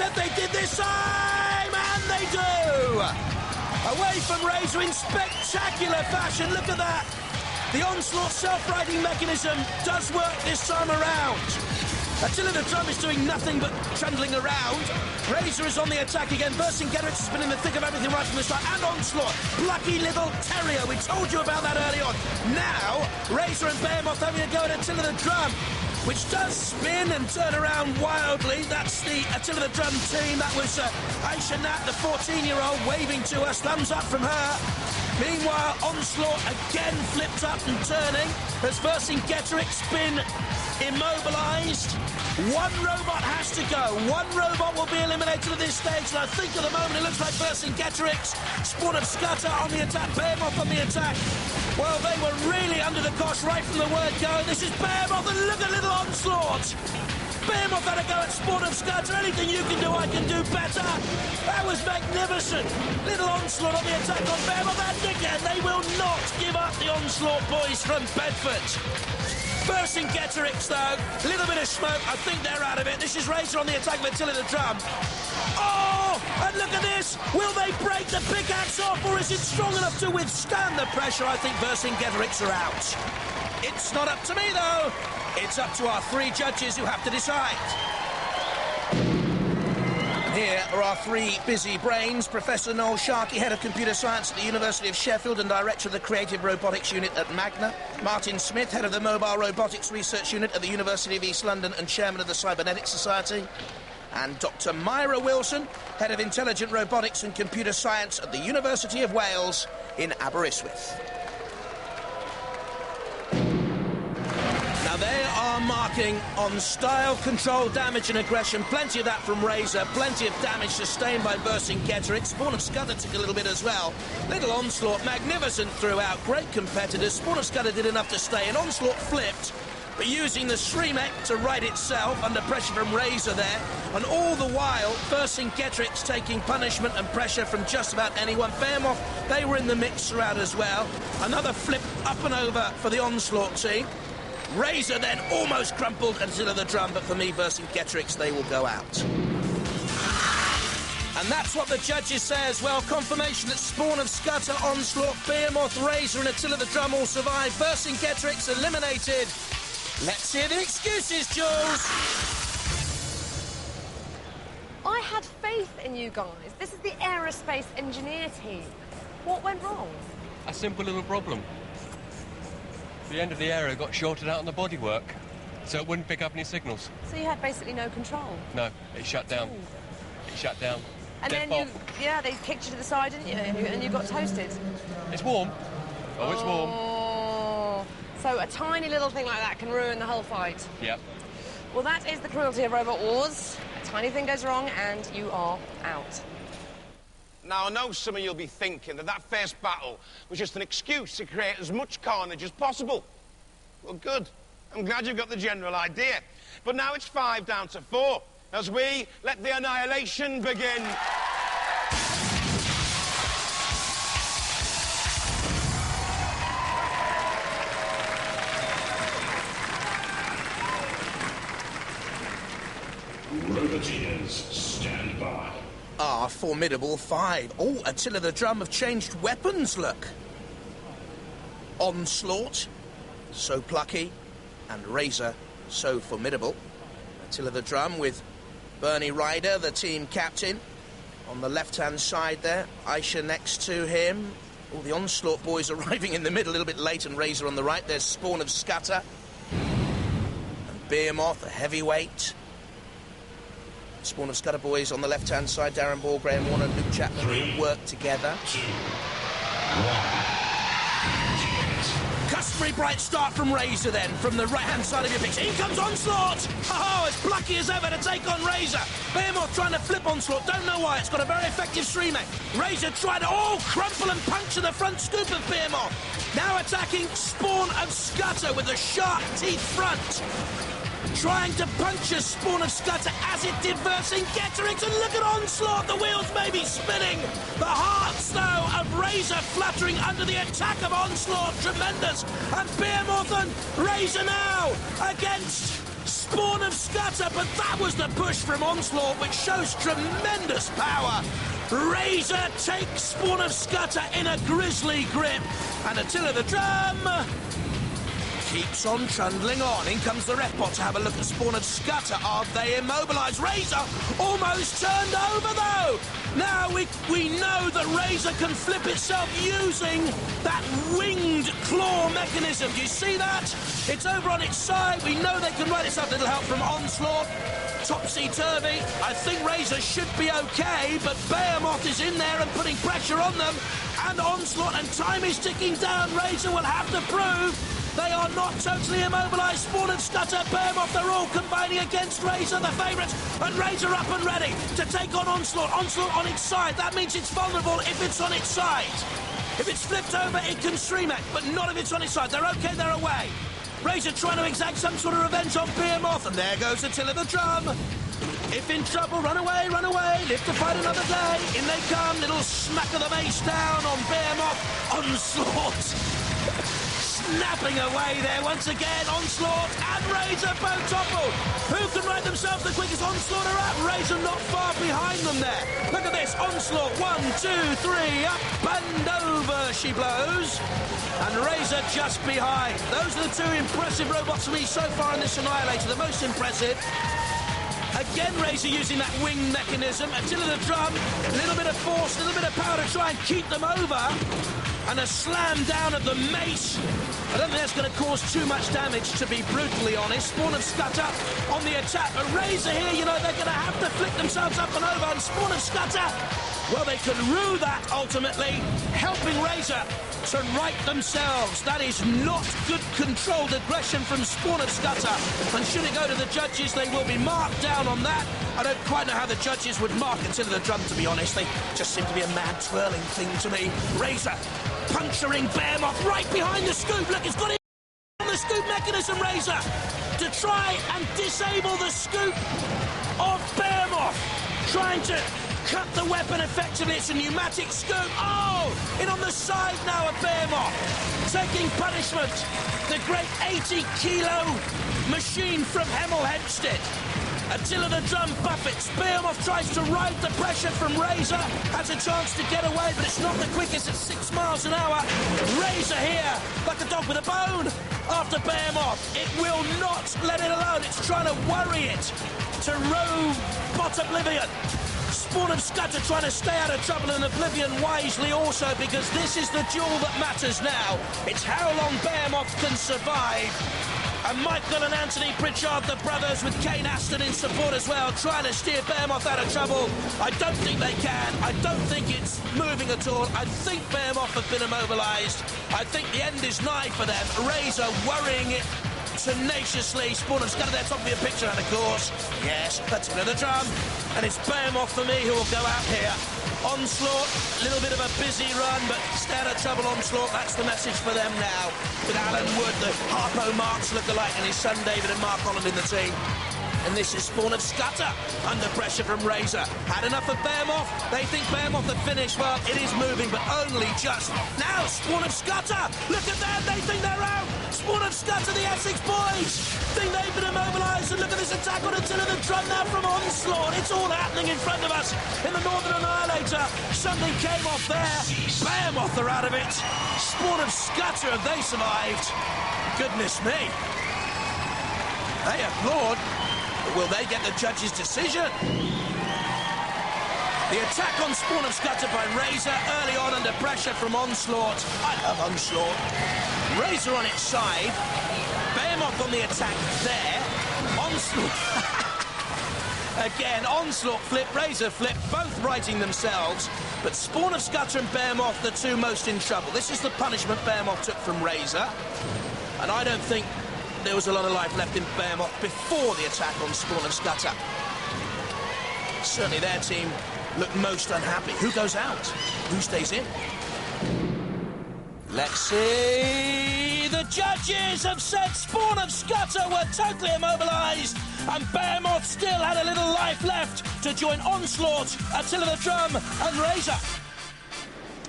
said they did this time, and they do! Away from Razer in spectacular fashion, look at that! The Onslaugt self-righting mechanism does work this time around. Attila The Drum is doing nothing but trundling around. Razer is on the attack again. Vercingetorix has been in the thick of everything right from the start. And Onslaugt, plucky little terrier. We told you about that early on. Now, Razer and Behemoth having a go at Attila The Drum, which does spin and turn around wildly. That's the Attila The Drum team. That was Aisha Nat, the 14-year-old, waving to us. Thumbs up from her. Meanwhile, Onslaugt again flipped up and turning. Has Vercingetorix been immobilised? One robot has to go. One robot will be eliminated at this stage, and I think at the moment it looks like Vercingetorix, Spawn of Scutter on the attack, Behemoth on the attack. Well, they were really under the cosh right from the word go. This is Behemoth, and look at little Onslaugt. Behemoth had a go at Spawn of Scutter. Anything you can do, I can do better. That was magnificent. Little Onslaugt on the attack on Behemoth, and again, they will not give up, the Onslaugt boys from Bedford. Vercingetorix, though, a little bit of smoke. I think they're out of it. This is Razer on the attack with Attila The Drum. Oh, and look at this. Will they break the pickaxe off, or is it strong enough to withstand the pressure? I think Vercingetorix are out. It's not up to me, though. It's up to our three judges who have to decide. Here are our three busy brains. Professor Noel Sharkey, Head of Computer Science at the University of Sheffield and Director of the Creative Robotics Unit at Magna. Martin Smith, Head of the Mobile Robotics Research Unit at the University of East London and Chairman of the Cybernetics Society. And Dr. Myra Wilson, Head of Intelligent Robotics and Computer Science at the University of Wales in Aberystwyth. Now, they are marking on style, control, damage and aggression. Plenty of that from Razer. Plenty of damage sustained by Vercingetorix. Spawn of Scutter took a little bit as well. Little Onslaugt, magnificent throughout. Great competitors. Spawn of Scutter did enough to stay, and Onslaugt flipped, but using the Shremek to right itself under pressure from Razer there. And all the while, Vercingetorix taking punishment and pressure from just about anyone. Behemoth, they were in the mix throughout as well. Another flip up and over for the Onslaugt team. Razer then almost crumpled Attila The Drum, but for me, Vercingetorix, they will go out. And that's what the judges say as well. Confirmation that Spawn of Scutter, Onslaugt, Behemoth, Razer and Attila The Drum all survived. Vercingetorix eliminated. Let's hear the excuses, Jules. I had faith in you guys. This is the aerospace engineer team. What went wrong? A simple little problem. The end of the aero got shorted out on the bodywork, so it wouldn't pick up any signals. So you had basically no control? No, it shut down. Ooh. It shut down. And Dead then fault. they kicked you to the side, didn't you? And you got toasted. It's warm. Oh, it's warm. Oh, so a tiny little thing like that can ruin the whole fight. Yep. Well, that is the cruelty of Robot Wars. A tiny thing goes wrong and you are out. Now, I know some of you'll be thinking that that first battle was just an excuse to create as much carnage as possible. Well, good. I'm glad you've got the general idea. But now it's 5 down to 4, as we let the annihilation begin. Roboteers, stand by. Ah, formidable 5. Oh, Attila The Drum have changed weapons, look. Onslaugt, so plucky, and Razer, so formidable. Attila The Drum with Bernie Ryder, the team captain. On the left-hand side there, Aisha next to him. All the Onslaugt boys arriving in the middle, a little bit late, and Razer on the right. There's Spawn of Scutter. And Behemoth, a heavyweight. Spawn of Scutter boys on the left-hand side. Darren Ball, Graham Warner, Luke Chapman all work together. 2, 1. Customary bright start from Razer then, from the right-hand side of your picture. In comes Onslaugt! Oh, as plucky as ever to take on Razer. Behemoth trying to flip Onslaugt, don't know why. It's got a very effective Shremek. Razer trying to, crumple and puncture the front scoop of Behemoth. Now attacking Spawn of Scutter with a sharp teeth front. Trying to puncture Spawn of Scutter as it did Vercingetorix, and look at Onslaugt, the wheels may be spinning. The hearts, though, of Razer fluttering under the attack of Onslaugt, tremendous. And Behemoth and Razer now against Spawn of Scutter, but that was the push from Onslaugt, which shows tremendous power. Razer takes Spawn of Scutter in a grisly grip, and Attila the Drum keeps on trundling on. In comes the ref bot to have a look at Spawn of Scutter. Are they immobilised? Razer almost turned over, though. Now we know that Razer can flip itself using that winged claw mechanism. Do you see that? It's over on its side. We know they can ride itself. Little help from Onslaugt. Topsy-turvy. I think Razer should be okay, but Behemoth is in there and putting pressure on them. And Onslaugt, and time is ticking down. Razer will have to prove they are not totally immobilised. Spawn and Scutter, Behemoth, they're all combining against Razer, the favourites, and Razer up and ready to take on Onslaugt. Onslaugt on its side. That means it's vulnerable if it's on its side. If it's flipped over, it can stream it, but not if it's on its side. They're okay, they're away. Razer trying to exact some sort of revenge on Behemoth, and there goes Attila the Drum. If in trouble, run away, live to fight another day. In they come, little smack of the mace down on Behemoth. Onslaugt snapping away there once again. Onslaugt and Razer both toppled. Who can ride themselves the quickest? Onslaugt are up. Razer not far behind them there. Look at this. Onslaugt, 1, 2, 3, up and over she blows. And Razer just behind. Those are the two impressive robots for me so far in this Annihilator. The most impressive. Again, Razer using that wing mechanism. Attila the Drum, a little bit of force, a little bit of power to try and keep them over. And a slam down of the mace. I don't think that's going to cause too much damage, to be brutally honest. Spawn of Scutter on the attack. But Razer here, you know, they're going to have to flick themselves up and over. And Spawn of Scutter, well, they can rue that ultimately, helping Razer to right themselves. That is not good controlled aggression from Spawn of Scutter. And should it go to the judges, they will be marked down on that. I don't quite know how the judges would mark Attila the Drum, to be honest. They just seem to be a mad twirling thing to me. Razer puncturing Behemoth right behind the scoop. Look, it's got him on the scoop mechanism, Razer, to try and disable the scoop of Behemoth. Trying to cut the weapon effectively. It's a pneumatic scoop. Oh! In on the side now of Behemoth. Taking punishment. The great 80-kilo machine from Hemel Hempstead. Attila the Drum buffets. Behemoth tries to ride the pressure from Razer. Has a chance to get away, but it's not the quickest at 6 miles an hour. Razer here, like a dog with a bone, after Behemoth. It will not let it alone. It's trying to worry it to robot oblivion. Spawn of Scutter trying to stay out of trouble, and Oblivion wisely also, because this is the duel that matters now. It's how long Behemoth can survive. And Michael and Anthony Pritchard, the brothers, with Kane Aston in support as well, trying to steer Behemoth out of trouble. I don't think they can. I don't think it's moving at all. I think Behemoth have been immobilised. I think the end is nigh for them. Razer worrying it tenaciously. Spawn of Scutter there, top of your picture, and of course, yes, Attila the Drum. And it's Behemoth for me who will go out here. Onslaugt, a little bit of a busy run, but stay out of trouble, Onslaugt. That's the message for them now. With Alan Wood, the Harpo Marx look-alike, and his son David and Mark Holland in the team. And this is Spawn of Scutter under pressure from Razer. Had enough of Behemoth. They think Behemoth had finished. Well, it is moving, but only just. Now, Spawn of Scutter. Look at them. They think they're out. Spawn of Scutter, the Essex boys, think they've been immobilised. And look at this attack on Attila the Drum now from Onslaugt. It's all happening in front of us in the Northern Annihilator. Something came off there. Behemoth are out of it. Spawn of Scutter, have they survived? Goodness me. They applaud. Will they get the judge's decision? The attack on Spawn of Scutter by Razer early on under pressure from Onslaugt. I love Onslaugt. Razer on its side. Behemoth on the attack there. Onslaugt. Again, Onslaugt flip, Razer flip, both righting themselves. But Spawn of Scutter and Behemoth, the two most in trouble. This is the punishment Behemoth took from Razer. And I don't think there was a lot of life left in Behemoth before the attack on Spawn of Scutter. Certainly their team looked most unhappy. Who goes out? Who stays in? Let's see. The judges have said Spawn of Scutter were totally immobilised, and Behemoth still had a little life left to join Onslaugt, Attila the Drum and Razer.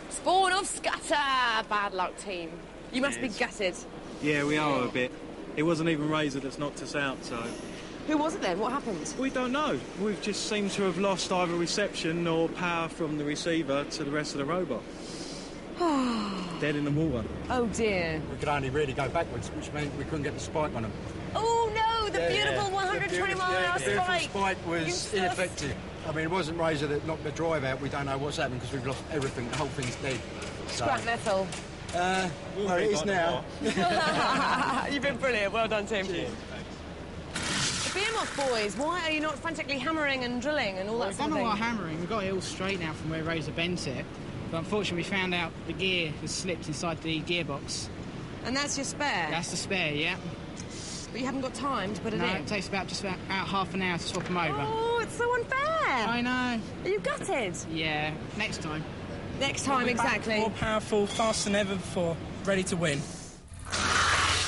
Spawn of Scutter. Bad luck, team. You must be gutted. Yeah, we are a bit. It wasn't even Razer that's knocked us out, so Who was it then? What happened? We don't know. We've just seemed to have lost either reception or power from the receiver to the rest of the robot. Dead in the water. Oh, dear. We could only really go backwards, which meant we couldn't get the spike on them. Oh, no, the beautiful 120-mile-an-hour spike. The spike was ineffective. I mean, it wasn't Razer that knocked the drive out. We don't know what's happened because we've lost everything. The whole thing's dead. Scrap metal. Well, it is now. You've been brilliant. Well done, Tim. Cheers. The Behemoth boys, why are you not frantically hammering and drilling and all that sort of thing? We've done all our hammering. We've got it all straight now from where Razer bent it. But unfortunately, we found out the gear has slipped inside the gearbox. And that's your spare? That's the spare, yeah. But you haven't got time to put it in? No, it takes just about half an hour to swap them over. Oh, it's so unfair. I know. Are you gutted? Yeah, next time. Next time, exactly. More powerful, faster than ever before, ready to win.